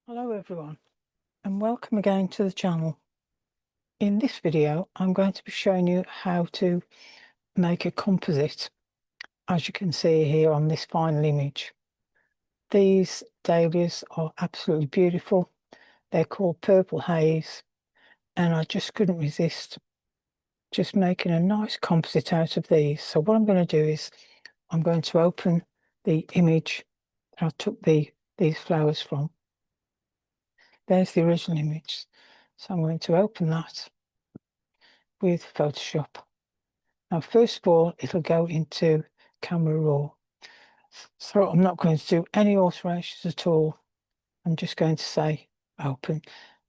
Hello everyone and welcome again to the channel. In this video I'm going to be showing you how to make a composite, as you can see here on this final image. These dahlias are absolutely beautiful. They're called Purple Haze and I just couldn't resist just making a nice composite out of these. So what I'm going to do is I'm going to open the image that I took these flowers from. There's the original image. So I'm going to open that with Photoshop. Now, first of all, it'll go into Camera Raw. So I'm not going to do any alterations at all. I'm just going to say open.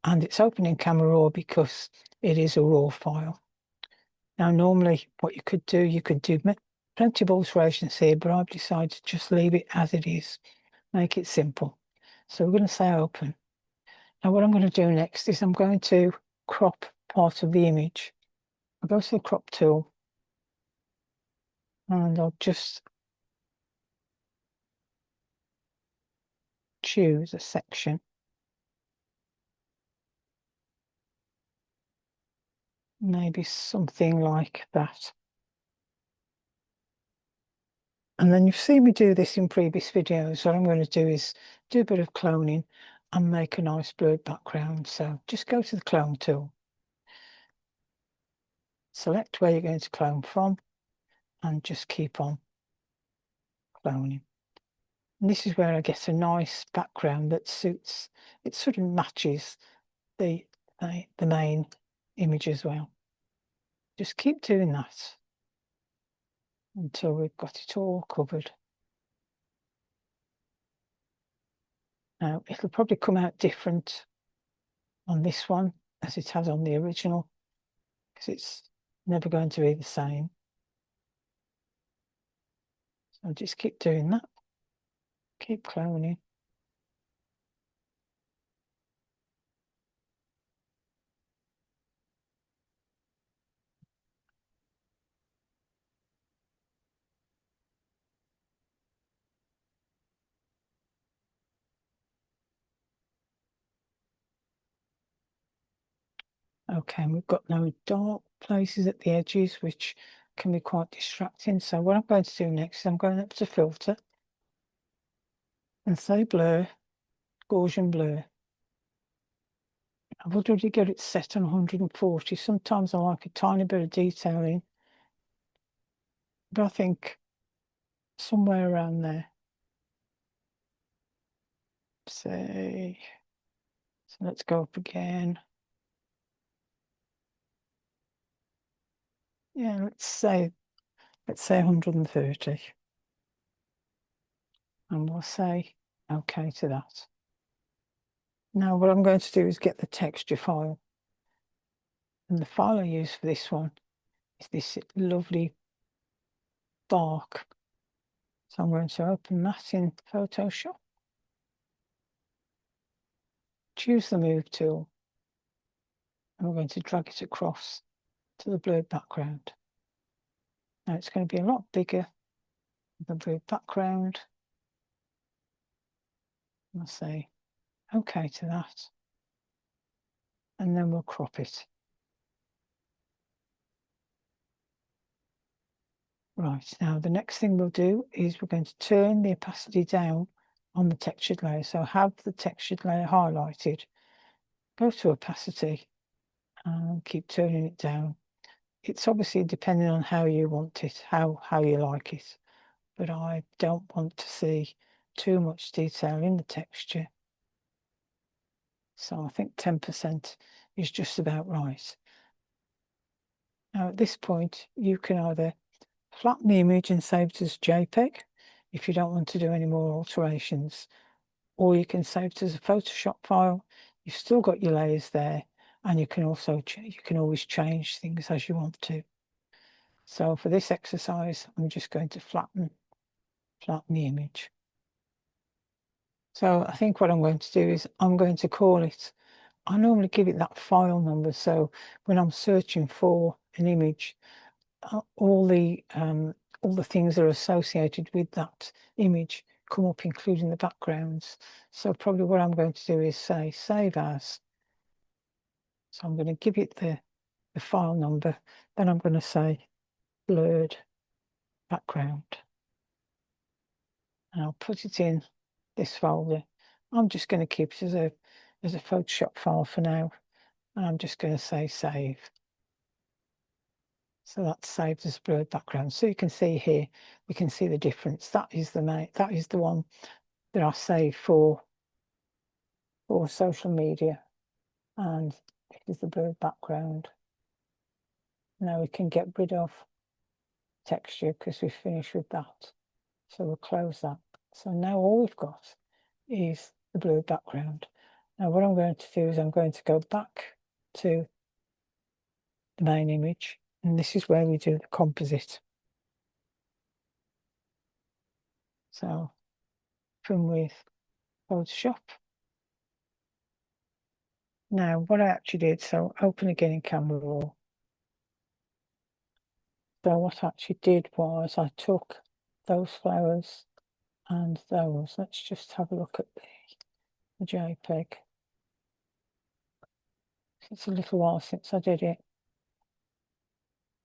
And it's open in Camera Raw because it is a raw file. Now, normally what you could do plenty of alterations here, but I've decided to just leave it as it is. Make it simple. So we're going to say open. Now, what I'm going to do next is I'm going to crop part of the image. I'll go to the crop tool and I'll just choose a section. Maybe something like that. And then you've seen me do this in previous videos. What I'm going to do is do a bit of cloning and make a nice blurred background. So just go to the clone tool. Select where you're going to clone from and just keep on cloning. And this is where I get a nice background that suits, it sort of matches the main image as well. Just keep doing that until we've got it all covered. Now, it'll probably come out different on this one as it has on the original, because it's never going to be the same. So just keep doing that. Keep cloning. Okay, and we've got no dark places at the edges, which can be quite distracting. So what I'm going to do next is I'm going up to filter and say blur, Gaussian blur. I've already got it set on 140. Sometimes I like a tiny bit of detailing, but I think somewhere around there. Say, so let's go up again. Yeah, let's say 130. And we'll say okay to that. Now what I'm going to do is get the texture file. And the file I use for this one is this lovely bark. So I'm going to open that in Photoshop. Choose the move tool. And we're going to drag it across to the blurred background. Now it's going to be a lot bigger than the blurred background. I'll say okay to that. And then we'll crop it. Right, now the next thing we'll do is we're going to turn the opacity down on the textured layer. So have the textured layer highlighted. Go to opacity and keep turning it down. It's obviously depending on how you want it, how you like it. But I don't want to see too much detail in the texture. So I think 10% is just about right. Now at this point, you can either flatten the image and save it as JPEG if you don't want to do any more alterations, or you can save it as a Photoshop file. You've still got your layers there, and you can also you can always change things as you want to. So for this exercise, I'm just going to flatten the image. So I think what I'm going to do is I'm going to call it, I normally give it that file number, so when I'm searching for an image, all the things that are associated with that image come up including the backgrounds. So probably what I'm going to do is say save as. So I'm going to give it the file number, then I'm going to say blurred background, and I'll put it in this folder. I'm just going to keep it as a Photoshop file for now, and I'm just going to say save. So that's saved as blurred background. So you can see here, we can see the difference. That is the one that I saved for social media, and it is the blurred background. Now we can get rid of texture because we've finished with that. So we'll close that. So now all we've got is the blurred background. Now what I'm going to do is I'm going to go back to the main image, and this is where we do the composite. So from with Photoshop. Now what I actually did, so open again in Camera Raw. So what I actually did was I took those flowers and those. Let's just have a look at the JPEG. It's a little while since I did it.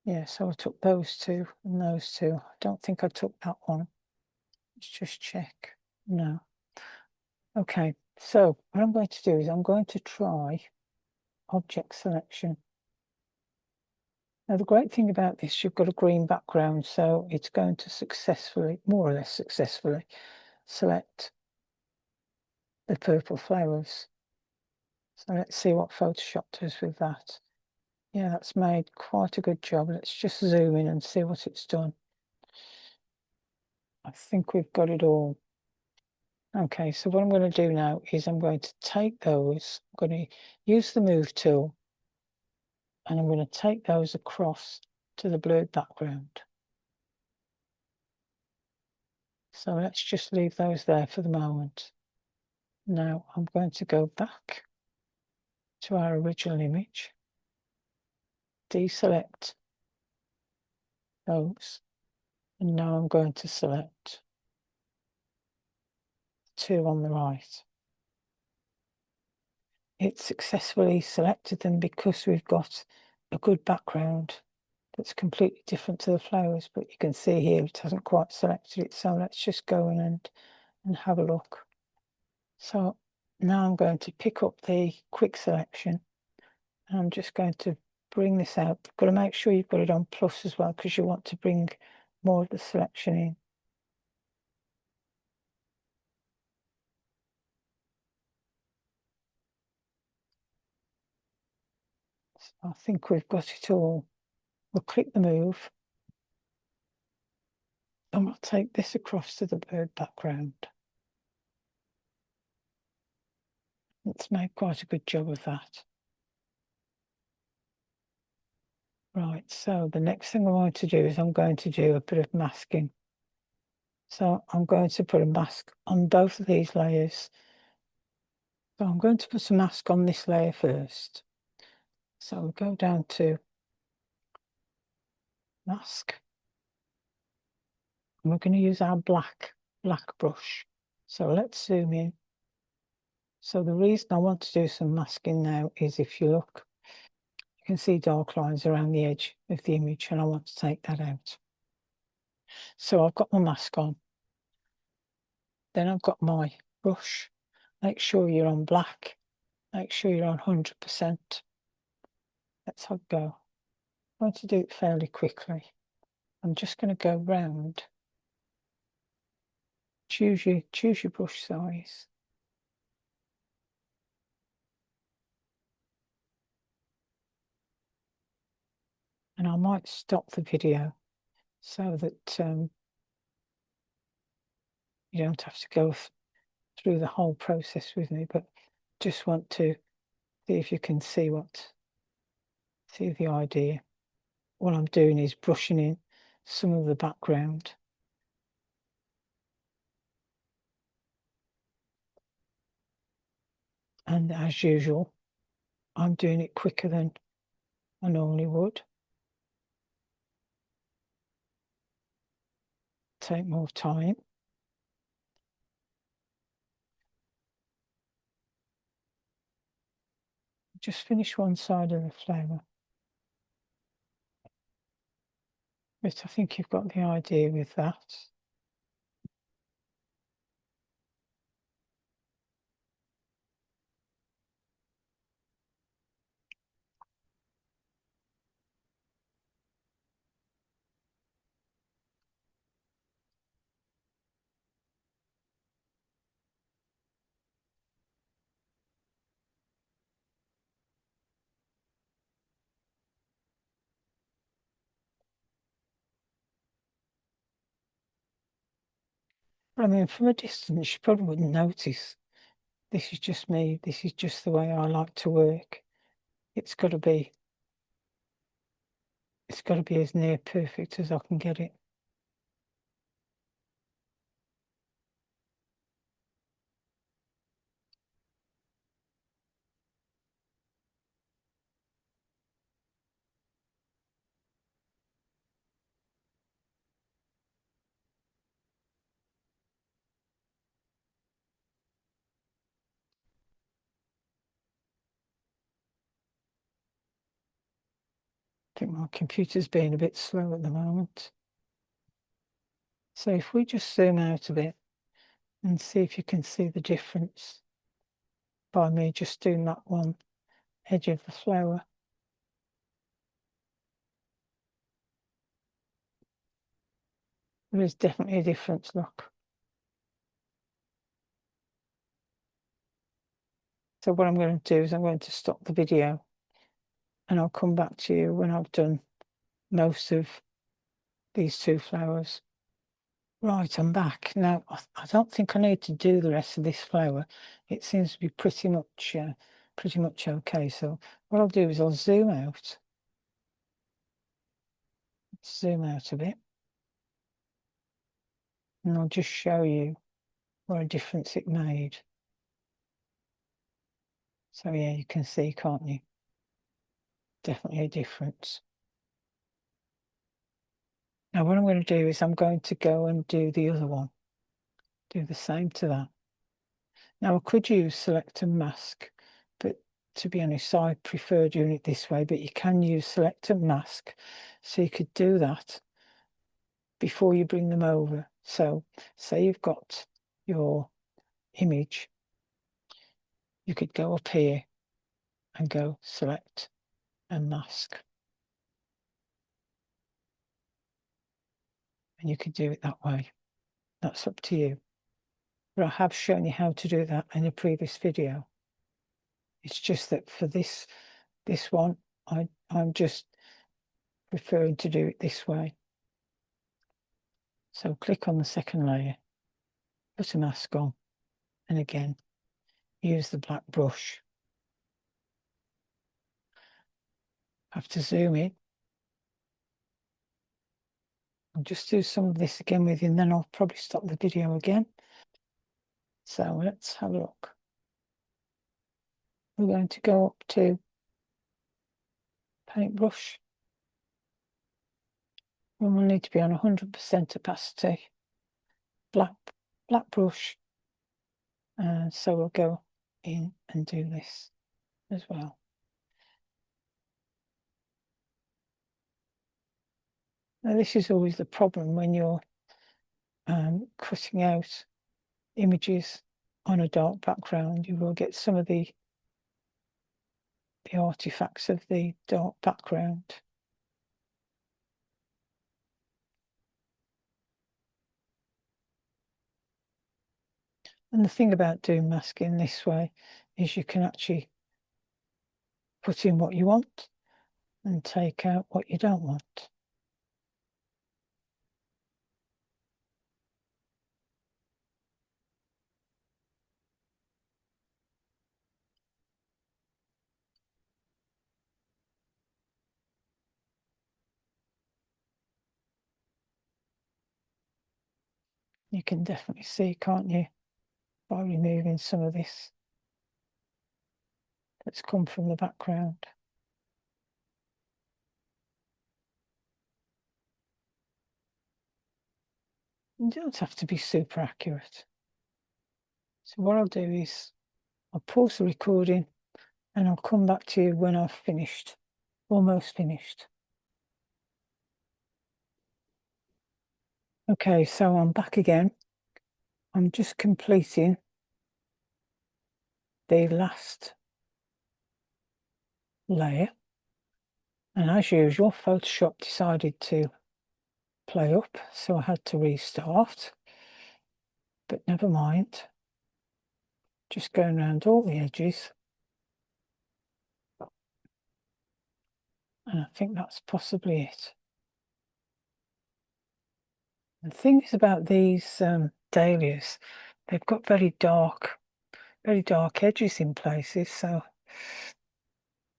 Yeah, so I took those two and those two. I don't think I took that one. Let's just check. No. Okay, so what I'm going to do is I'm going to try object selection. Now the great thing about this, you've got a green background, so it's going to successfully, more or less successfully, select the purple flowers. So let's see what Photoshop does with that. Yeah, that's made quite a good job. Let's just zoom in and see what it's done. I think we've got it all. Okay, so what I'm going to do now is I'm going to take those, I'm going to use the move tool, and I'm going to take those across to the blurred background. So let's just leave those there for the moment. Now I'm going to go back to our original image, deselect those, and now I'm going to select two on the right. It successfully selected them because we've got a good background that's completely different to the flowers, but you can see here it hasn't quite selected it. So let's just go in and have a look. So now I'm going to pick up the quick selection, and I'm just going to bring this out. You've got to make sure you've got it on plus as well, because you want to bring more of the selection in. So I think we've got it all. We'll click the move, and we'll take this across to the blurred background. It's made quite a good job of that. Right, so the next thing I want to do is I'm going to do a bit of masking. So I'm going to put a mask on both of these layers. So I'm going to put a mask on this layer first. So we'll go down to mask. And we're going to use our black brush. So let's zoom in. So the reason I want to do some masking now is, if you look, you can see dark lines around the edge of the image, and I want to take that out. So I've got my mask on. Then I've got my brush. Make sure you're on black. Make sure you're on 100%. Let's have a go. I'm going to do it fairly quickly. I'm just going to go round. Choose your brush size. And I might stop the video so that you don't have to go through the whole process with me, but just want to see if you can see the idea. What I'm doing is brushing in some of the background. And as usual, I'm doing it quicker than I normally would. Take more time. just finished one side of the flower. But I think you've got the idea with that. But I mean, from a distance, you probably wouldn't notice. This is just me. This is just the way I like to work. It's got to be as near perfect as I can get it. I think my computer's being a bit slow at the moment. So if we just zoom out a bit and see if you can see the difference by me just doing that one edge of the flower. There is definitely a difference, look. So what I'm going to do is I'm going to stop the video and I'll come back to you when I've done most of these two flowers. Right, I'm back. Now, I don't think I need to do the rest of this flower. It seems to be pretty much okay. So what I'll do is I'll zoom out a bit, and I'll just show you what a difference it made. So yeah, you can see, can't you? Definitely a difference. Now what I'm going to do is I'm going to go and do the other one. Do the same to that. Now I could use select and mask, but to be honest, I prefer doing it this way, but you can use select and mask. So you could do that before you bring them over. So say you've got your image, you could go up here and go select and mask. And you could do it that way. That's up to you. But I have shown you how to do that in a previous video. It's just that for this one, I'm just preferring to do it this way. So click on the second layer, put a mask on, and again, use the black brush. Have to zoom in. I'll just do some of this again with you, and then I'll probably stop the video again. So let's have a look. We're going to go up to paintbrush. And we'll need to be on 100% opacity. Black brush. And so we'll go in and do this as well. Now this is always the problem when you're cutting out images on a dark background. You will get some of the artifacts of the dark background. And the thing about doing masking this way is you can actually put in what you want and take out what you don't want. You can definitely see, can't you, by removing some of this that's come from the background. You don't have to be super accurate. So what I'll do is I'll pause the recording and I'll come back to you when I've finished, almost finished. Okay, so I'm back again. I'm just completing the last layer, and as usual Photoshop decided to play up, so I had to restart, but never mind. Just going around all the edges, and I think that's possibly it. The thing is about these dahlias, they've got very dark edges in places, so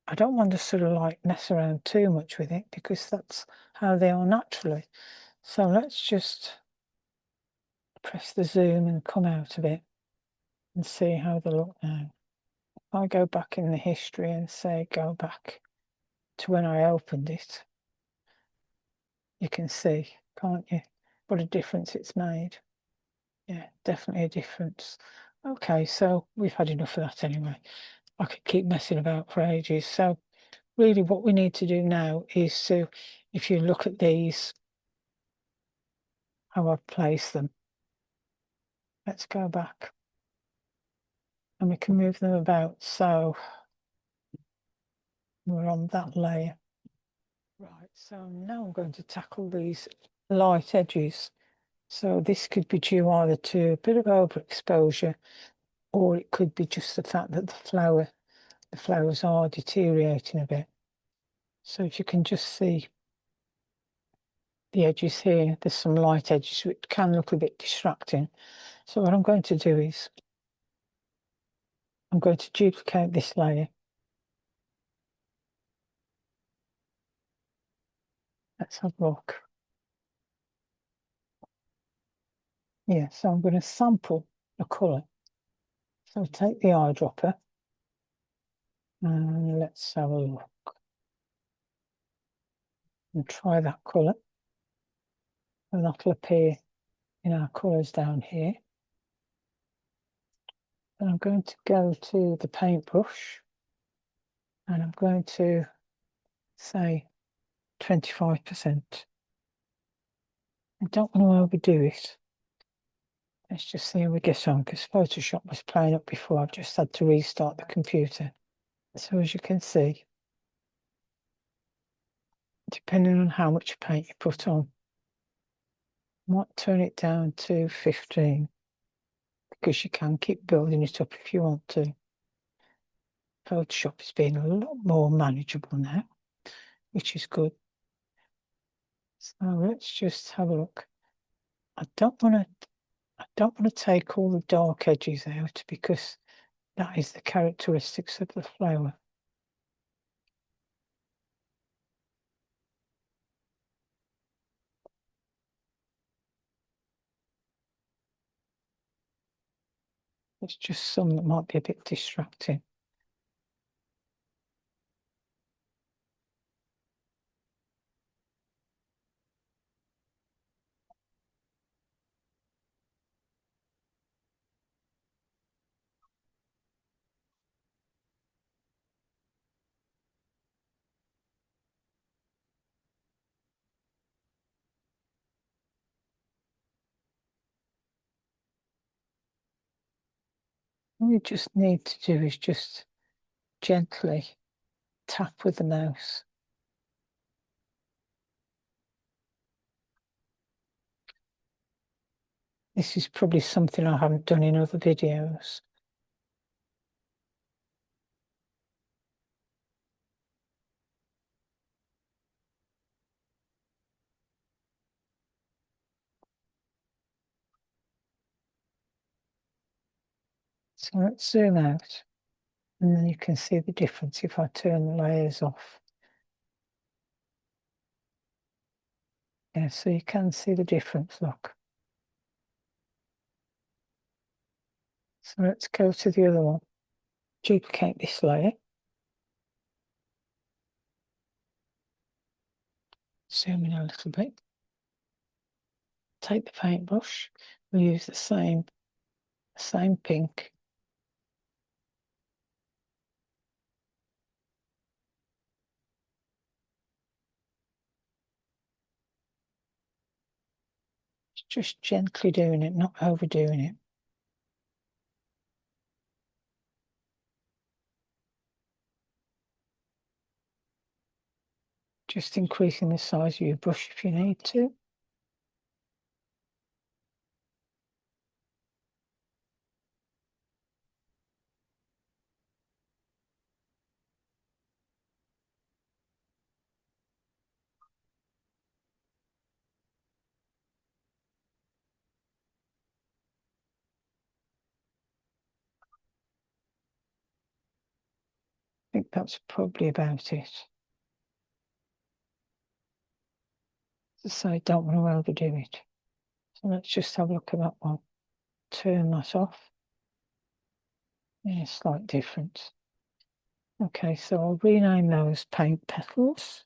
I don't want to sort of like mess around too much with it, because that's how they are naturally. So let's just press the zoom and come out of it and see how they look now. If I go back in the history and say go back to when I opened it, you can see, can't you, what a difference it's made. Yeah, definitely a difference. Okay, so we've had enough of that anyway. I could keep messing about for ages. So really what we need to do now is to, if you look at these, how I've placed them, let's go back and we can move them about. So we're on that layer. Right, so now I'm going to tackle these light edges. So this could be due either to a bit of overexposure, or it could be just the fact that the flowers are deteriorating a bit. So if you can just see the edges here, there's some light edges which can look a bit distracting. So what I'm going to do is I'm going to duplicate this layer. Let's have a look. Yeah, so I'm going to sample a colour. So take the eyedropper and let's have a look and try that colour. And that'll appear in our colours down here. And I'm going to go to the paintbrush and I'm going to say 25%. I don't want to overdo it. Let's just see how we get on, because Photoshop was playing up before. I've just had to restart the computer. So as you can see, depending on how much paint you put on, I might turn it down to 15, because you can keep building it up if you want to. Photoshop is being a lot more manageable now, which is good. So let's just have a look. I don't want to take all the dark edges out, because that is the characteristics of the flower. It's just some that might be a bit distracting. All you just need to do is just gently tap with the mouse. This is probably something I haven't done in other videos. So let's zoom out, and then you can see the difference if I turn the layers off. Yeah, so you can see the difference, look. So let's go to the other one. Duplicate this layer. Zoom in a little bit. Take the paintbrush. We'll use the same pink. Just gently doing it, not overdoing it. Just increasing the size of your brush if you need to. I think that's probably about it. So I don't want to overdo it. So let's just have a look at that one. Turn that off. Yeah, slight difference. Okay, so I'll rename those paint petals.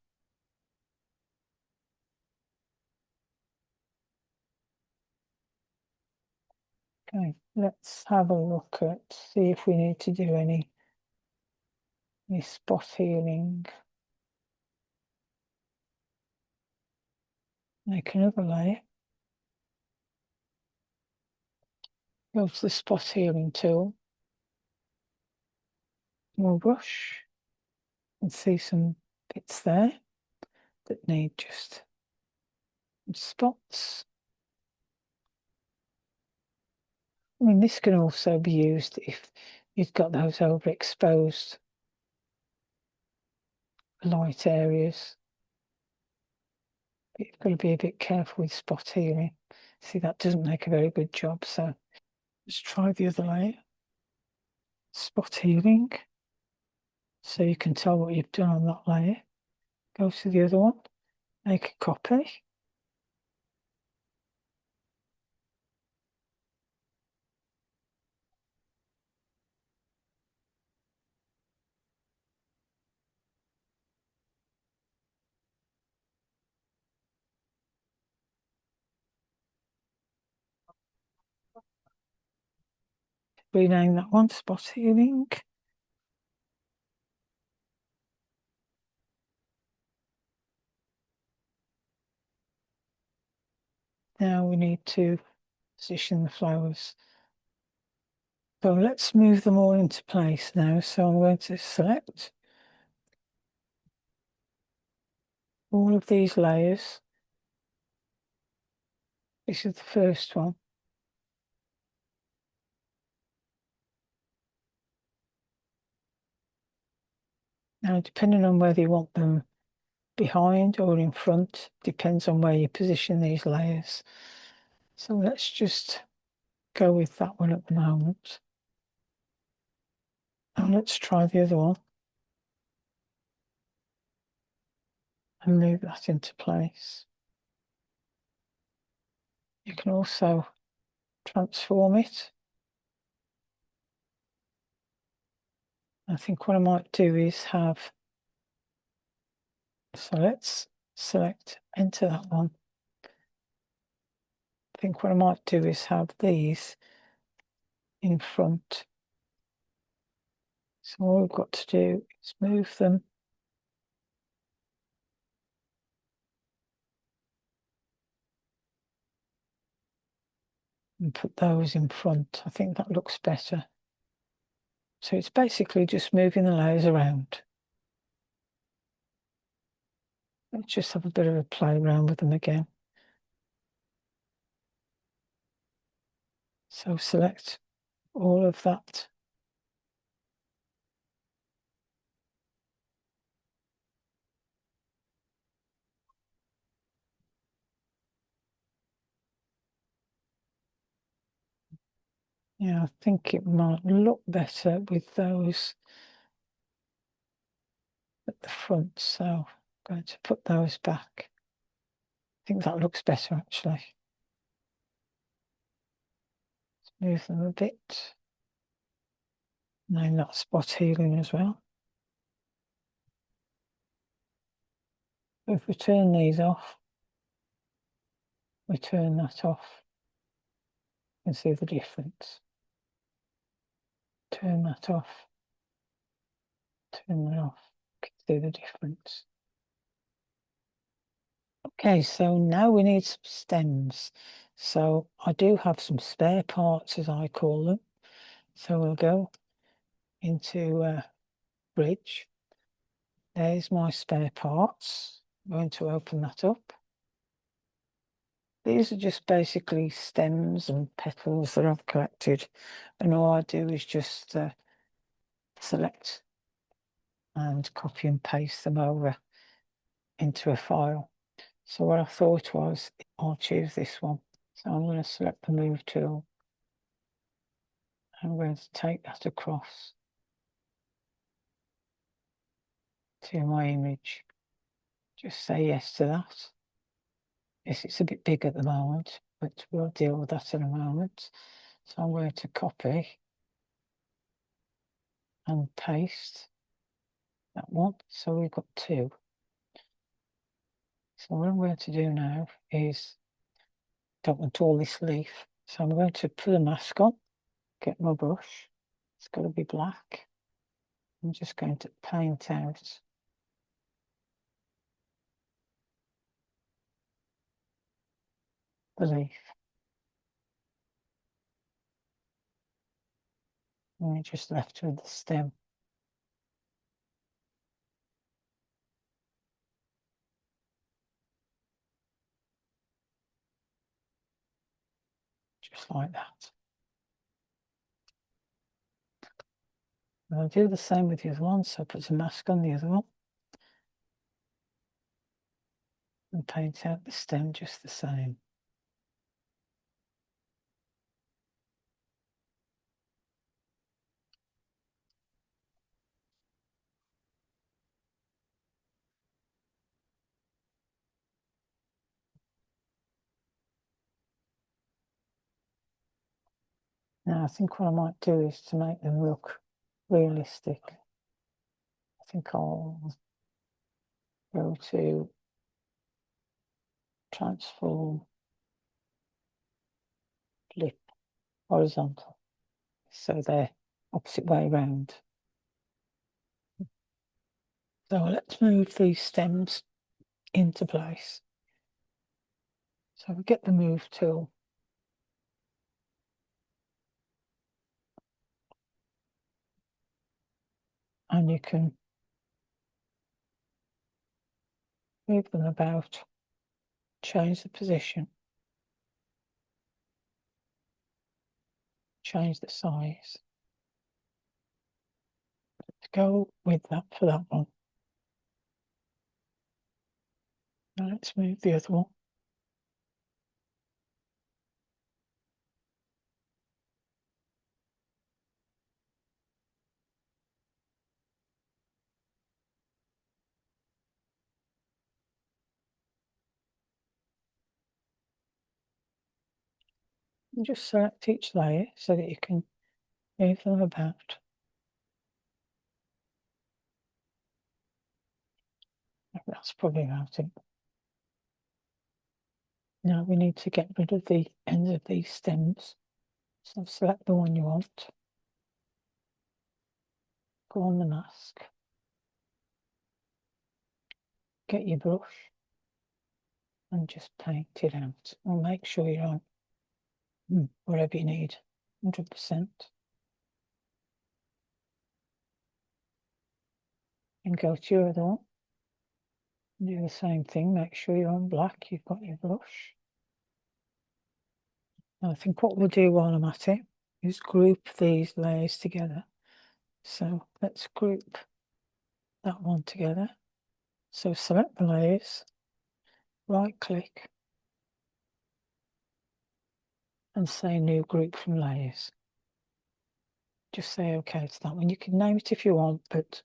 Okay, let's have a look at, see if we need to do any spot healing. Make another layer. Go to the spot healing tool. More brush. And see some bits there that need just spots. I mean, this can also be used if you've got those overexposed light areas. But you've got to be a bit careful with spot healing. See, that doesn't make a very good job, so let's try the other layer. Spot healing. So you can tell what you've done on that layer. Go to the other one, make a copy. Rename that one spot healing. Now we need to position the flowers. So let's move them all into place now. So I'm going to select all of these layers. This is the first one. Now, depending on whether you want them behind or in front, depends on where you position these layers. So let's just go with that one at the moment. And let's try the other one. And move that into place. You can also transform it. I think what I might do is have, so let's select, enter that one. I think what I might do is have these in front. So all we've got to do is move them. And put those in front. I think that looks better. So it's basically just moving the layers around. Let's just have a bit of a play around with them again. So select all of that. Yeah, I think it might look better with those at the front. So I'm going to put those back. I think that looks better actually. Let's move them a bit. Name that spot healing as well. If we turn these off, we turn that off, you can see the difference. Turn that off, turn that off, you can see the difference. Okay, so now we need some stems. So I do have some spare parts, as I call them. So we'll go into Bridge. There's my spare parts. I'm going to open that up. These are just basically stems and petals that I've collected, and all I do is just select and copy and paste them over into a file. So what I thought was, I'll choose this one. So I'm going to select the Move tool. I'm going to take that across to my image. Just say yes to that. Yes, it's a bit big at the moment, but we'll deal with that in a moment. So I'm going to copy and paste that one. So we've got two. So what I'm going to do now is, don't want all this leaf. So I'm going to put a mask on, get my brush. It's got to be black. I'm just going to paint out the leaf. And we're just left with the stem. Just like that. And I'll do the same with the other one. So put a mask on the other one. And paint out the stem just the same. Now I think what I might do is to make them look realistic. I think I'll go to transform, flip, horizontal. So they're opposite way round. So let's move these stems into place. So we get the Move tool. And you can move them about, change the position, change the size. Let's go with that for that one. Now let's move the other one. And just select each layer so that you can move them about. That's probably about it. Now we need to get rid of the ends of these stems. So select the one you want. Go on the mask. Get your brush and just paint it out. And make sure you're on whatever you need, 100%. And go to your other one. Do the same thing. Make sure you're on black. You've got your brush. And I think what we'll do while I'm at it is group these layers together. So let's group that one together. So select the layers, right click, and say new group from layers. Just say OK to that one. You can name it if you want, but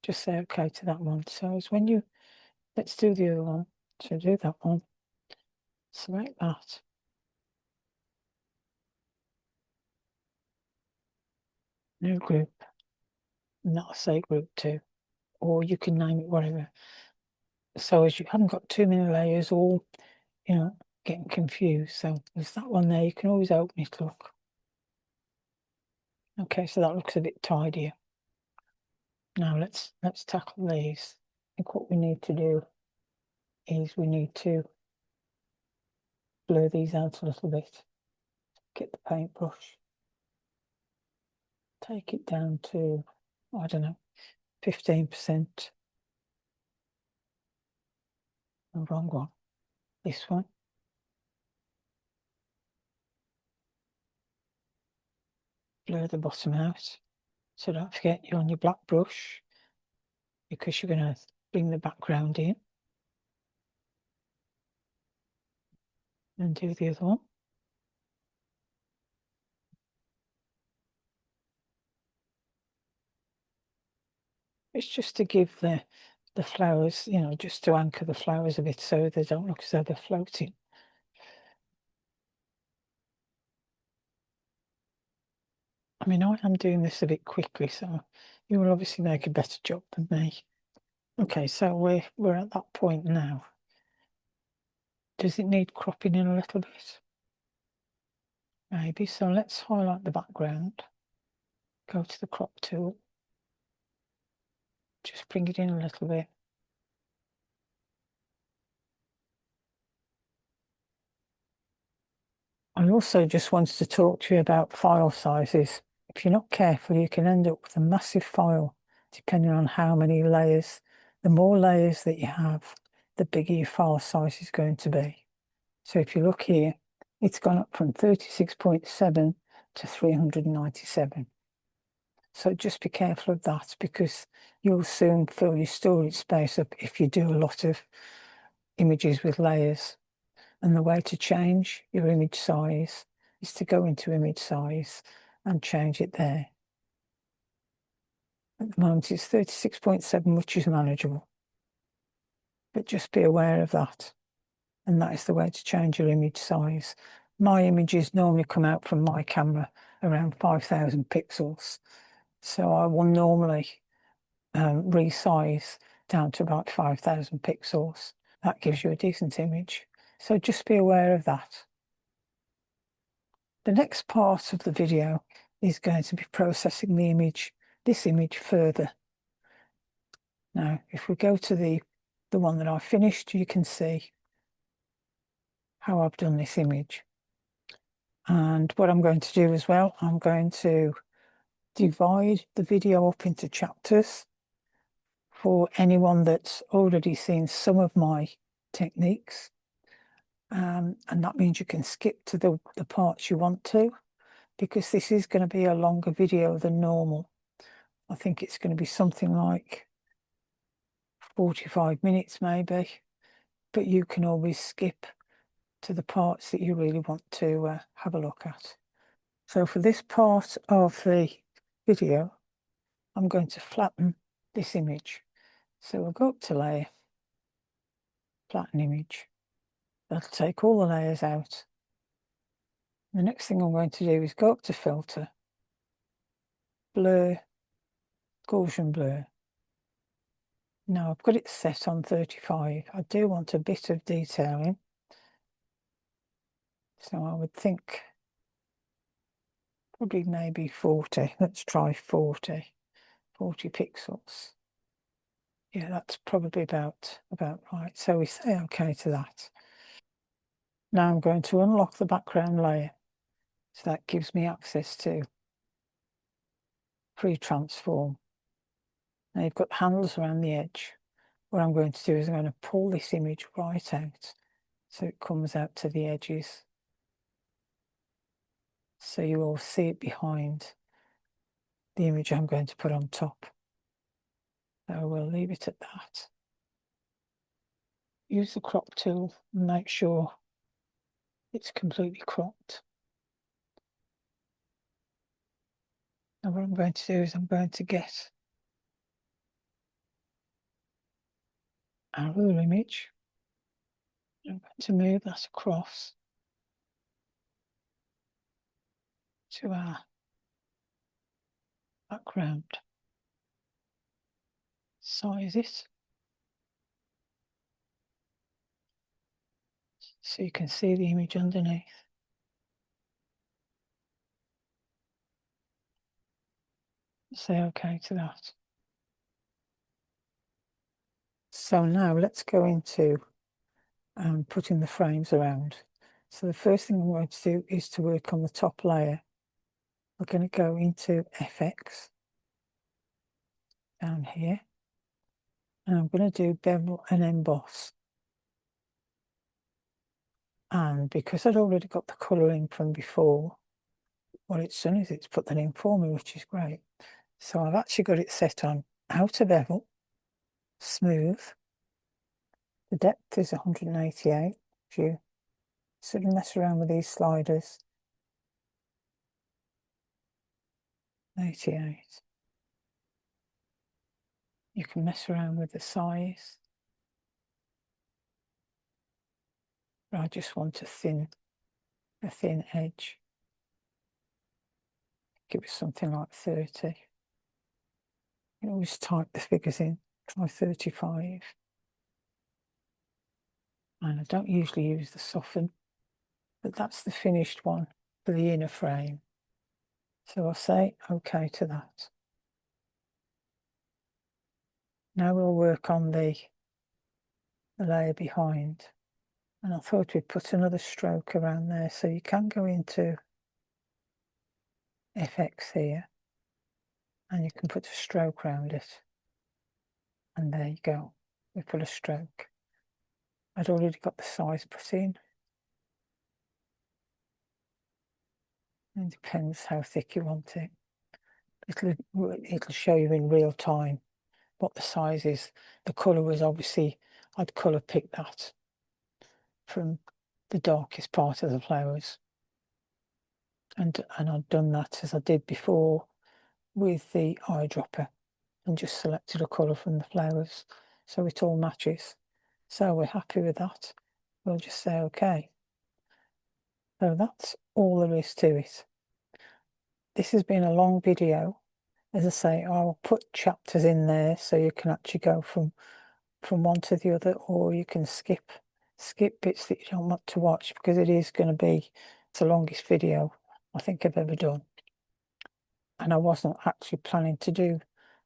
just say OK to that one. So as when you, let's do the other one. So do that one, select that. New group, and that'll say group 2, or you can name it whatever. So as you haven't got too many layers all, getting confused. So there's that one there. You can always open it, look. Okay, so that looks a bit tidier. Now let's tackle these. I think what we need to do is we need to blur these out a little bit. Get the paintbrush, take it down to, I don't know, 15%. The wrong one. This one. Blur the bottom out. So don't forget you're on your black brush, because you're going to bring the background in. And do the other one. It's just to give the flowers, you know, just to anchor the flowers a bit so they don't look as though they're floating. I mean, I am doing this a bit quickly, so you will obviously make a better job than me. Okay, so we're at that point now. Does it need cropping in a little bit? Maybe. So let's highlight the background. Go to the crop tool. Just bring it in a little bit. I also just wanted to talk to you about file sizes. If you're not careful, you can end up with a massive file, depending on how many layers. The more layers that you have, the bigger your file size is going to be. So if you look here, it's gone up from 36.7 to 397. So just be careful of that, because you'll soon fill your storage space up if you do a lot of images with layers. And the way to change your image size is to go into image size and change it there. At the moment it's 36.7, which is manageable. But just be aware of that. And that is the way to change your image size. My images normally come out from my camera around 5,000 pixels. So I will normally resize down to about 5,000 pixels. That gives you a decent image. So just be aware of that. The next part of the video is going to be processing the image, this image further. Now, if we go to the one that I finished, you can see how I've done this image. And what I'm going to do as well, I'm going to divide the video up into chapters for anyone that's already seen some of my techniques. And that means you can skip to the parts you want to, because this is going to be a longer video than normal. I think it's going to be something like 45 minutes maybe, but you can always skip to the parts that you really want to have a look at. So for this part of the video, I'm going to flatten this image. So we'll go up to layer, flatten image. That'll take all the layers out. The next thing I'm going to do is go up to filter, blur, Gaussian blur. Now I've got it set on 35. I do want a bit of detailing. So I would think probably maybe 40. Let's try 40 pixels. Yeah, that's probably about right. So we say okay to that. Now I'm going to unlock the background layer. So that gives me access to free transform. Now you've got handles around the edge. What I'm going to do is I'm going to pull this image right out so it comes out to the edges. So you will see it behind the image I'm going to put on top. So we'll leave it at that. Use the crop tool and make sure it's completely cropped. Now what I'm going to do is I'm going to get our other image. I'm going to move that across to our background. Size it so you can see the image underneath. Say okay to that. So now let's go into and putting the frames around. So the first thing I'm going to do is to work on the top layer. We're going to go into FX down here, and I'm going to do bevel and emboss. And because I'd already got the colour in from before, what it's done is it's put that in for me, which is great. So I've actually got it set on outer bevel, smooth. The depth is 188. If you sort of mess around with these sliders, 88. You can mess around with the size. But I just want a thin edge. Give it something like 30. You can always type the figures in. Try 35. And I don't usually use the soften, but that's the finished one for the inner frame. So I'll say OK to that. Now we'll work on the layer behind. And I thought we'd put another stroke around there. So you can go into FX here and you can put a stroke around it. And there you go. We put a stroke. I'd already got the size put in. It depends how thick you want it. It'll show you in real time what the size is. The colour was obviously, I'd colour picked that from the darkest part of the flowers. And I'd done that as I did before with the eyedropper and just selected a colour from the flowers so it all matches. So we're happy with that. We'll just say OK. So that's all there is to it. This has been a long video. As I say, I'll put chapters in there so you can actually go from one to the other, or you can skip bits that you don't want to watch, because it is going to be the longest video I think I've ever done. And I wasn't actually planning to do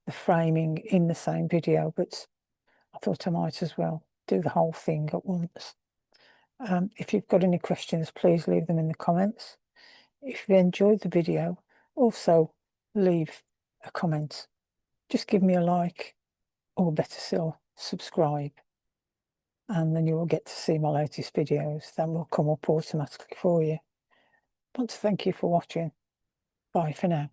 the framing in the same video, but I thought I might as well do the whole thing at once. If you've got any questions, please leave them in the comments. If you enjoyed the video, also leave a comment. Just give me a like, or better still, subscribe, and then you will get to see my latest videos. That will come up automatically for you. I want to thank you for watching. Bye for now.